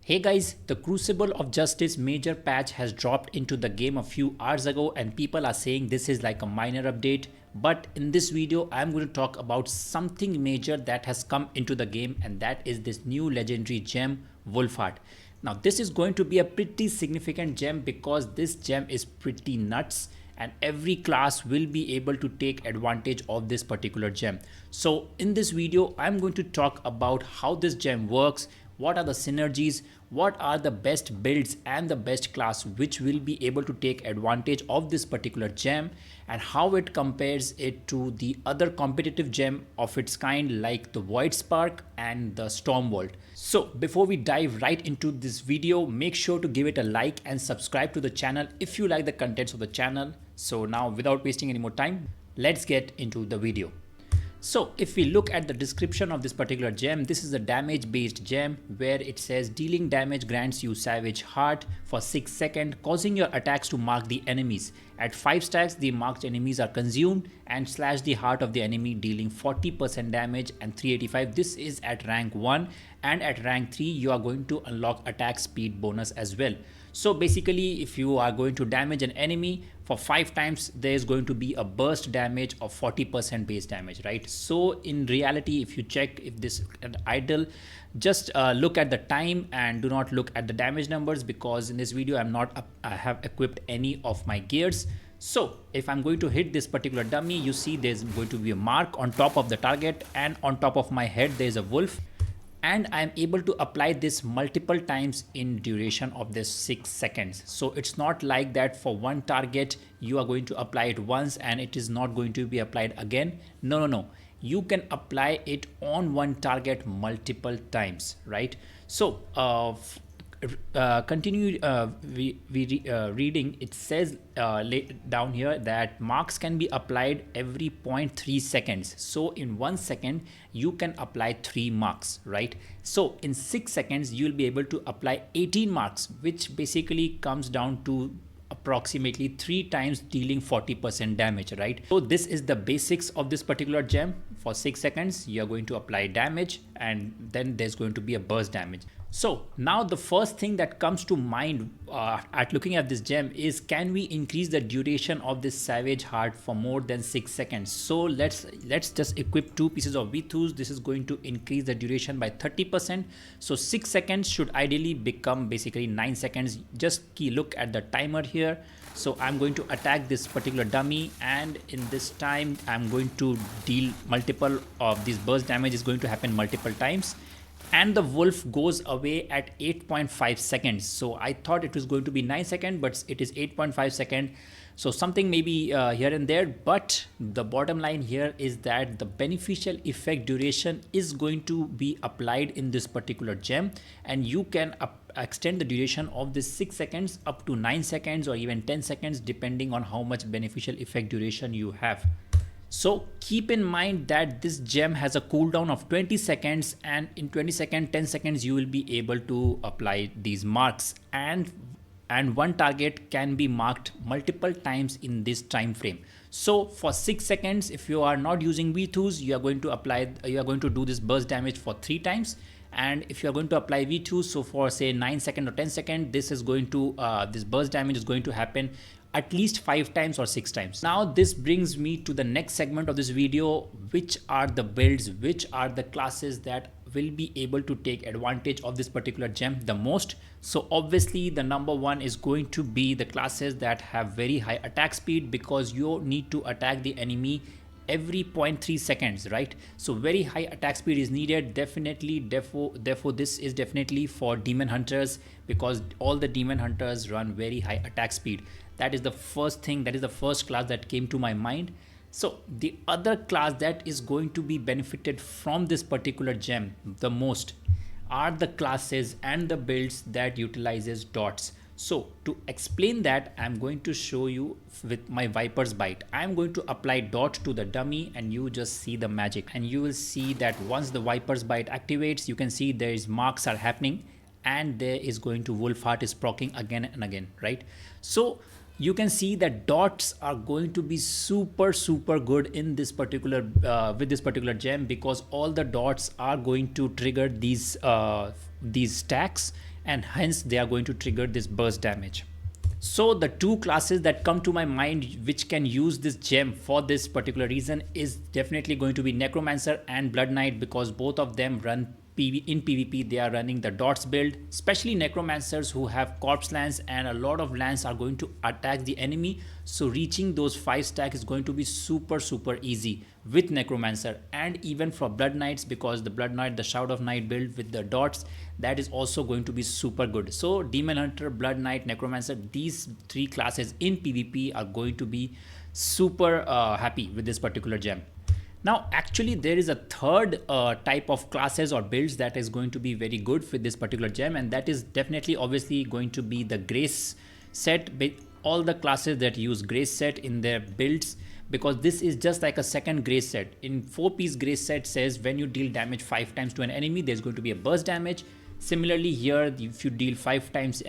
Hey guys, the Crucible of Justice major patch has dropped into the game a few hours ago and people are saying this is like a minor update. But in this video, I'm going to talk about something major that has come into the game, and that is this new legendary gem, Wulfheort. Now this is going to be a pretty significant gem because this gem is pretty nuts and every class will be able to take advantage of this particular gem. So in this video, I'm going to talk about how this gem works, what are the synergies, what are the best builds and the best class which will be able to take advantage of this particular gem, and how it compares it to the other competitive gem of its kind like the Void Spark and the Storm Vault. So before we dive right into this video, make sure to give it a like and subscribe to the channel if you like the contents of the channel. So now, without wasting any more time, let's get into the video. So if we look at the description of this particular gem, this is a damage based gem where it says dealing damage grants you Savage Heart for 6 seconds, causing your attacks to mark the enemies. At 5 stacks, the marked enemies are consumed and slash the heart of the enemy, dealing 40% damage and 385. This is at rank 1, and at rank 3 you are going to unlock attack speed bonus as well. So basically, if you are going to damage an enemy for 5 times, there is going to be a burst damage of 40% base damage, right? So in reality, if you check if this is idle, just look at the time and do not look at the damage numbers, because in this video I have equipped any of my gears. So if I'm going to hit this particular dummy, you see there's going to be a mark on top of the target, and on top of my head there's a wolf. And I'm able to apply this multiple times in duration of this 6 seconds. So it's not like that for one target you are going to apply it once and it is not going to be applied again. No. You can apply it on one target multiple times, right? So continue reading. It says down here that marks can be applied every 0.3 seconds. So in 1 second you can apply 3 marks, right? So in 6 seconds you will be able to apply 18 marks, which basically comes down to approximately 3 times, dealing 40% damage, right? So this is the basics of this particular gem. For 6 seconds you are going to apply damage, and then there's going to be a burst damage. So now the first thing that comes to mind at looking at this gem is, can we increase the duration of this Savage Heart for more than 6 seconds? So let's just equip 2 pieces of Vithus. This is going to increase the duration by 30%. So 6 seconds should ideally become basically 9 seconds. Just look at the timer here. So I'm going to attack this particular dummy, and in this time I'm going to deal multiple of these burst damage is going to happen multiple times. And the wolf goes away at 8.5 seconds. So I thought it was going to be 9 seconds, but it is 8.5 seconds. So something maybe here and there, but the bottom line here is that the beneficial effect duration is going to be applied in this particular gem, and you can extend the duration of this 6 seconds up to 9 seconds or even 10 seconds depending on how much beneficial effect duration you have. So keep in mind that this gem has a cooldown of 20 seconds, and in 20 seconds, 10 seconds you will be able to apply these marks, and one target can be marked multiple times in this time frame. So for 6 seconds, if you are not using V2s, you are going to do this burst damage for 3 times. And if you are going to apply V2, so for say 9 seconds or 10 seconds, this is going to this burst damage is going to happen at least 5 times or 6 times. Now this brings me to the next segment of this video, which are the builds, which are the classes that will be able to take advantage of this particular gem the most. So obviously the number one is going to be the classes that have very high attack speed, because you need to attack the enemy every 0.3 seconds, right? So very high attack speed is needed, definitely. Therefore this is definitely for demon hunters, because all the demon hunters run very high attack speed. That is the first thing, that is the first class that came to my mind. So the other class that is going to be benefited from this particular gem the most are the classes and the builds that utilizes dots. So to explain that, I'm going to show you with my Viper's Bite. I'm going to apply dot to the dummy, and you just see the magic, and you will see that once the Viper's Bite activates, you can see there is marks are happening, and there is going to Wulfheort is proccing again and again, right? So you can see that dots are going to be super good in this particular with this particular gem, because all the dots are going to trigger these stacks, and hence they are going to trigger this burst damage. So the two classes that come to my mind which can use this gem for this particular reason is definitely going to be Necromancer and Blood Knight, because both of them run in PvP. They are running the dots build, especially Necromancers who have corpse lands, and a lot of lands are going to attack the enemy. So reaching those 5 stack is going to be super easy with Necromancer, and even for Blood Knights, because the Blood Knight, the Shout of Night build with the dots, that is also going to be super good. So Demon Hunter, Blood Knight, Necromancer, these 3 classes in PvP are going to be super happy with this particular gem. Now, actually, there is a third type of classes or builds that is going to be very good with this particular gem, and that is definitely obviously going to be the Grace set, all the classes that use Grace set in their builds, because this is just like a second Grace set. In 4-piece Grace set says when you deal damage 5 times to an enemy, there's going to be a burst damage. Similarly here, if you deal 5 times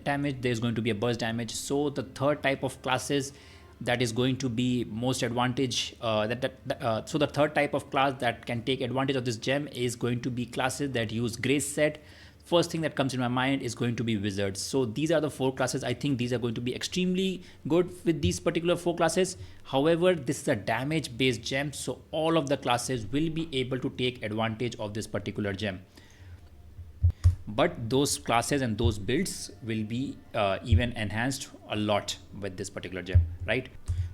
damage, there's going to be a burst damage. So the third type of classes that is going to be most advantage so the third type of class that can take advantage of this gem is going to be classes that use Grace set. First thing that comes in my mind is going to be Wizards. So these are the 4 classes. I think these are going to be extremely good with these particular 4 classes. However, this is a damage based gem, so all of the classes will be able to take advantage of this particular gem, but those classes and those builds will be even enhanced a lot with this particular gem, right?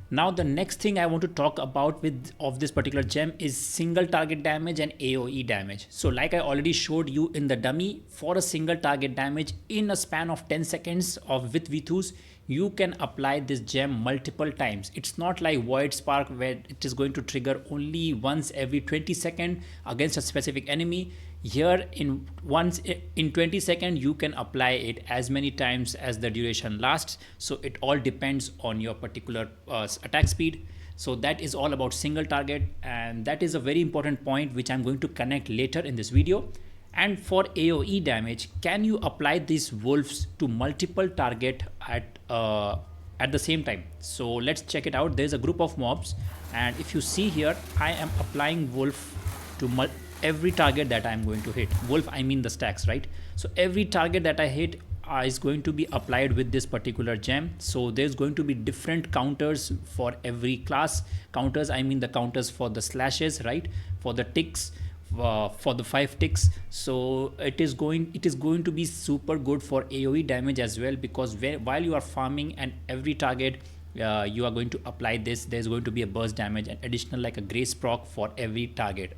Now the next thing I want to talk about of this particular gem is single target damage and AoE damage. So like I already showed you in the dummy, for a single target damage in a span of 10 seconds with Vithus, you can apply this gem multiple times. It's not like Void Spark where it is going to trigger only once every 20 seconds against a specific enemy. Here in 20 seconds you can apply it as many times as the duration lasts. So it all depends on your particular attack speed. So that is all about single target, and that is a very important point which I'm going to connect later in this video. And for AoE damage, can you apply these wolves to multiple target at the same time? So let's check it out. There's a group of mobs, and if you see here, I am applying wolf to every target that I'm going to hit. Wolf, I mean the stacks, right? So every target that I hit is going to be applied with this particular gem. So there's going to be different counters for every class. Counters, I mean the counters for the slashes, right? For the ticks, for the 5 ticks. So it is going to be super good for AoE damage as well, because while you are farming and every target you are going to apply this, there's going to be a burst damage and additional like a grace proc for every target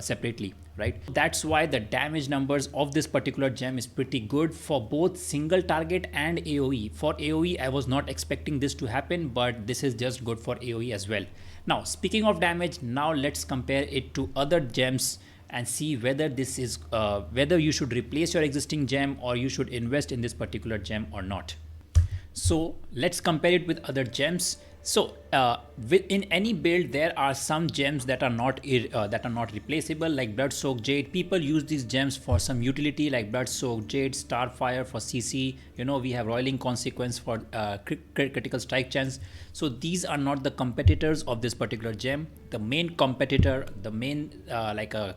separately, right? That's why the damage numbers of this particular gem is pretty good for both single target and AoE. For AoE, I was not expecting this to happen, but this is just good for AoE as well. Now, speaking of damage, now let's compare it to other gems and see whether this is whether you should replace your existing gem or you should invest in this particular gem or not. So let's compare it with other gems. So in any build, there are some gems that are not replaceable, like Blood Soaked Jade. People use these gems for some utility, like Blood Soaked Jade, Starfire for CC. You know, we have Roiling Consequence for critical strike chance. So these are not the competitors of this particular gem. The main competitor, the main like a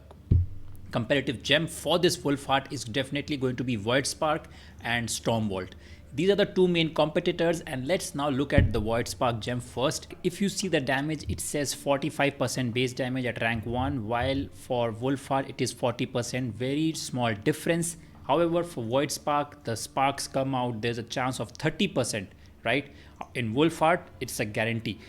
competitive gem for this Wulfheort is definitely going to be Void Spark and Stormbolt. These are the two main competitors, and let's now look at the Void Spark gem first. If you see the damage, it says 45% base damage at rank 1, while for Wulfheort it is 40%, very small difference. However, for Void Spark, the sparks come out, there's a chance of 30%, right? In Wulfheort, it's a guarantee.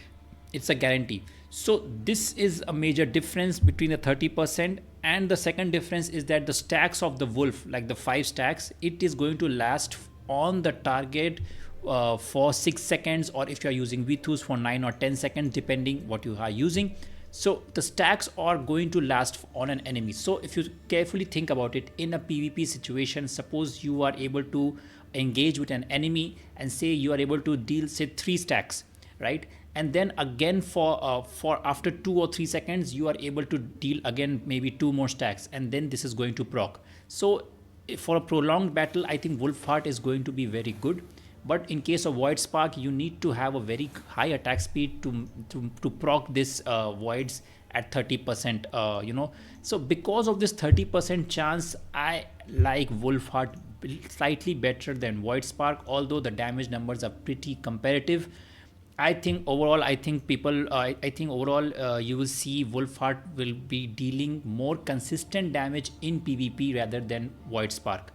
It's a guarantee. So this is a major difference between the 30%, and the second difference is that the stacks of the wolf, like the 5 stacks, it is going to last on the target for 6 seconds, or if you are using Vithus for 9 or 10 seconds, depending what you are using. So the stacks are going to last on an enemy. So if you carefully think about it, in a PvP situation, suppose you are able to engage with an enemy and say you are able to deal say 3 stacks, right? And then again for after 2 or 3 seconds, you are able to deal again maybe 2 more stacks, and then this is going to proc. So for a prolonged battle, I think Wulfheort is going to be very good. But in case of Void Spark, you need to have a very high attack speed to proc this voids at 30%. So because of this 30% chance, I like Wulfheart slightly better than Void Spark, although the damage numbers are pretty comparative. I think overall, I think overall, you will see Wulfheart will be dealing more consistent damage in PvP rather than Void Spark.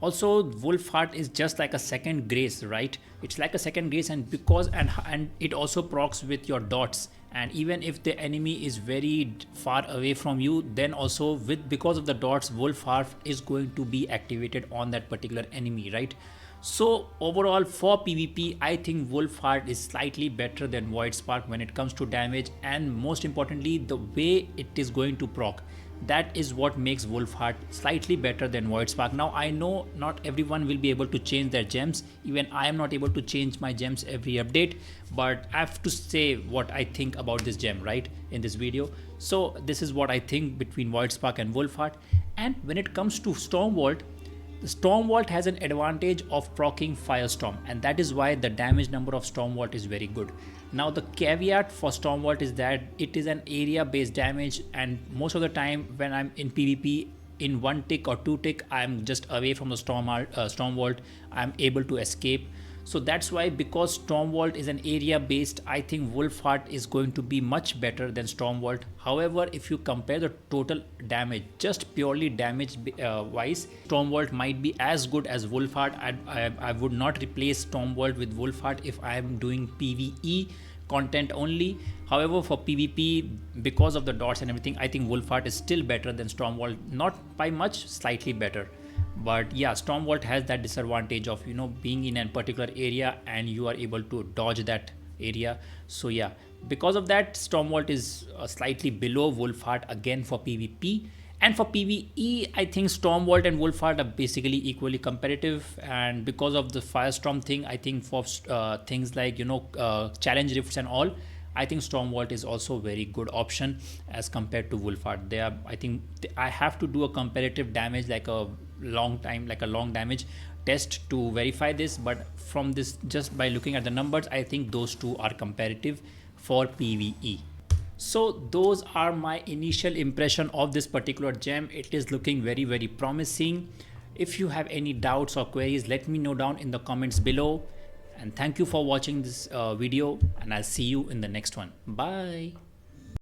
Also, Wulfheart is just like a second grace, right? It's like a second grace, and because and it also procs with your dots. And even if the enemy is very far away from you, then also with because of the dots, Wulfheart is going to be activated on that particular enemy, right? So overall for PvP, I think Wulfheart is slightly better than Void Spark when it comes to damage, and most importantly, the way it is going to proc. That is what makes Wulfheart slightly better than Void Spark. Now I know not everyone will be able to change their gems. Even I am not able to change my gems every update, but I have to say what I think about this gem, right, in this video. So this is what I think between Void Spark and Wulfheart. And when it comes to Stormvault, the Stormvault has an advantage of proccing Firestorm, and that is why the damage number of Stormvault is very good. Now the caveat for Stormvault is that it is an area based damage, and most of the time when I'm in PvP, in one tick or two tick, I'm just away from the Stormvault, I'm able to escape. So that's why, because Stormvault is an area based, I think Wulfheart is going to be much better than Stormvault. However, if you compare the total damage, just purely damage wise, Stormvault might be as good as Wulfheart. I would not replace Stormvault with Wulfheart if I am doing PvE content only. However, for PvP, because of the dots and everything, I think Wulfheart is still better than Stormvault, not by much, slightly better. But yeah, Stormvault has that disadvantage of being in a particular area and you are able to dodge that area. So yeah, because of that, Stormvault is slightly below Wulfheart again for PvP. And for PvE, I think Stormvault and Wulfheart are basically equally competitive. And because of the Firestorm thing, I think for things like challenge rifts and all, I think Stormvault is also a very good option as compared to Wulfheart. They are, I think, I have to do a comparative damage, like a long damage test to verify this. But from this, just by looking at the numbers, I think those two are comparative for PvE. So those are my initial impression of this particular gem. It is looking very, very promising. If you have any doubts or queries, let me know down in the comments below. And thank you for watching this video, and I'll see you in the next one. Bye.